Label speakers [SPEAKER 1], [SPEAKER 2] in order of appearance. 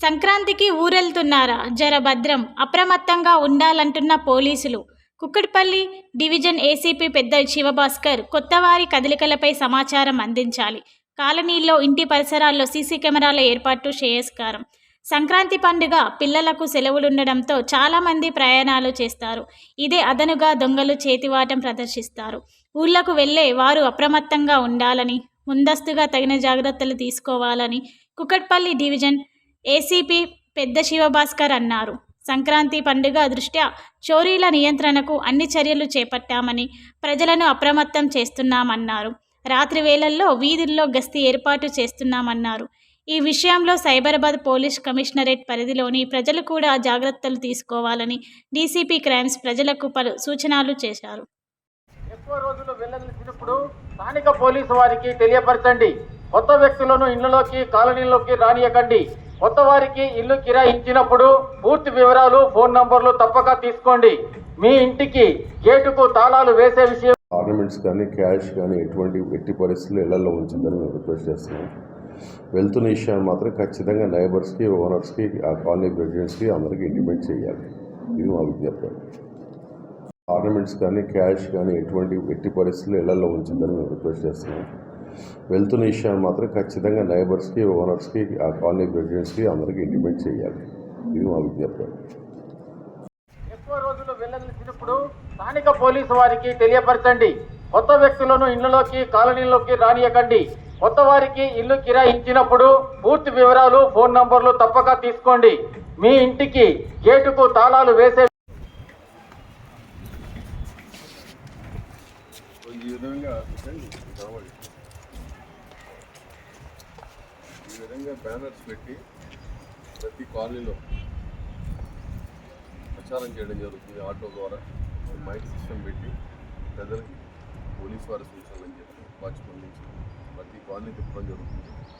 [SPEAKER 1] సంక్రాంతికి ఊరెళ్తున్నారా? జర భద్రం, అప్రమత్తంగా ఉండాలంటున్న పోలీసులు. కుక్కట్పల్లి డివిజన్ ఏసీపీ పెద్ద శివభాస్కర్ కొత్తవారి కదలికలపై సమాచారం అందించాలి. కాలనీల్లో, ఇంటి పరిసరాల్లో సీసీ కెమెరాల ఏర్పాటు శ్రేయస్కరం. సంక్రాంతి పండుగ పిల్లలకు సెలవులుండడంతో చాలామంది ప్రయాణాలు చేస్తారు. ఇదే అదనుగా దొంగలు చేతివాటం ప్రదర్శిస్తారు. ఊళ్లకు వెళ్లే వారు అప్రమత్తంగా ఉండాలని, ముందస్తుగా తగిన జాగ్రత్తలు తీసుకోవాలని కుక్కట్పల్లి డివిజన్ ఏసీపీ పెద్ద శివభాస్కర్ అన్నారు. సంక్రాంతి పండుగ దృష్ట్యా చోరీల నియంత్రణకు అన్ని చర్యలు చేపట్టామని, ప్రజలను అప్రమత్తం చేస్తున్నామన్నారు. రాత్రి వేళల్లో వీధుల్లో గస్తీ ఏర్పాటు చేస్తున్నామన్నారు. ఈ విషయంలో సైబరాబాద్ పోలీస్ కమిషనరేట్ పరిధిలోని ప్రజలు కూడా జాగ్రత్తలు తీసుకోవాలని డీసీపీ క్రైమ్స్ ప్రజలకు పలు సూచనలు చేశారు.
[SPEAKER 2] ఎక్కువ రోజులు వెళ్లదలిచినప్పుడు స్థానిక పోలీసు వారికి తెలియపరచండి. కొత్త వ్యక్తులను ఇళ్లలోకి, కాలనీలోకి రానియకండి. కొత్త వారికి ఇల్లు కిరాయి ఇచ్చినప్పుడు పూర్తి వివరాలు, ఫోన్ నంబర్లు తప్పక తీసుకోండి. మీ ఇంటికి గేటుకు తాళాలు వేసే విషయం
[SPEAKER 3] ఆర్నమెంట్స్ కానీ, క్యాష్ కానీ ఎట్టి పరిస్థితుల్లో ఇళ్లలో ఉంచిందని మేము రిక్వెస్ట్ చేస్తున్నాం. వెళ్తున్న విషయాన్ని మాత్రం ఖచ్చితంగా నైబర్స్కి, ఓనర్స్కి, ఆ కాలనీ ప్రెసిడెంట్స్కి అందరికీ ఇంటిమేట్ చేయాలి. ఇది మా విజ్ఞప్తి. ఆర్నమెంట్స్ కానీ, క్యాష్ కానీ ఎట్టి పరిస్థితుల్లో ఇళ్లలో ఉంచిందని మేము రిక్వెస్ట్ చేస్తున్నాం. వెళ్తున్న విషయాన్ని మాత్రం ఖచ్చితంగా నైబర్స్కి, ఓనర్స్కి, ఆ కాలనీ ప్రెసిడెంట్స్కి అందరికీ ఇంటిమేట్ చేయాలి. ఇది మా విజ్ఞప్తి.
[SPEAKER 2] ఎక్కువ రోజులు వెళ్లదలిచినప్పుడు స్థానిక పోలీసు వారికి తెలియపరచండి. కొత్త వ్యక్తులను ఇళ్లలోకి, కాలనీలోకి రానియకండి. కొత్త వారికి ఇల్లు కిరాయి ఇచ్చినప్పుడు పూర్తి వివరాలు, ఫోన్ నంబర్లు తప్పక తీసుకోండి. మీ ఇంటికి గేటుకు తాళాలు వేసే
[SPEAKER 4] ఈ విధంగా బ్యానర్స్ పెట్టి ప్రతి కాలనీలో ప్రచారం చేయడం జరుగుతుంది. ఆటో ద్వారా మైక్ సిస్టమ్ పెట్టి ప్రజలకి పోలీసు వారి సూచనలు అని చెప్పి వాచ్మెన్ నుంచి ప్రతి కాలనీ తిప్పడం జరుగుతుంది.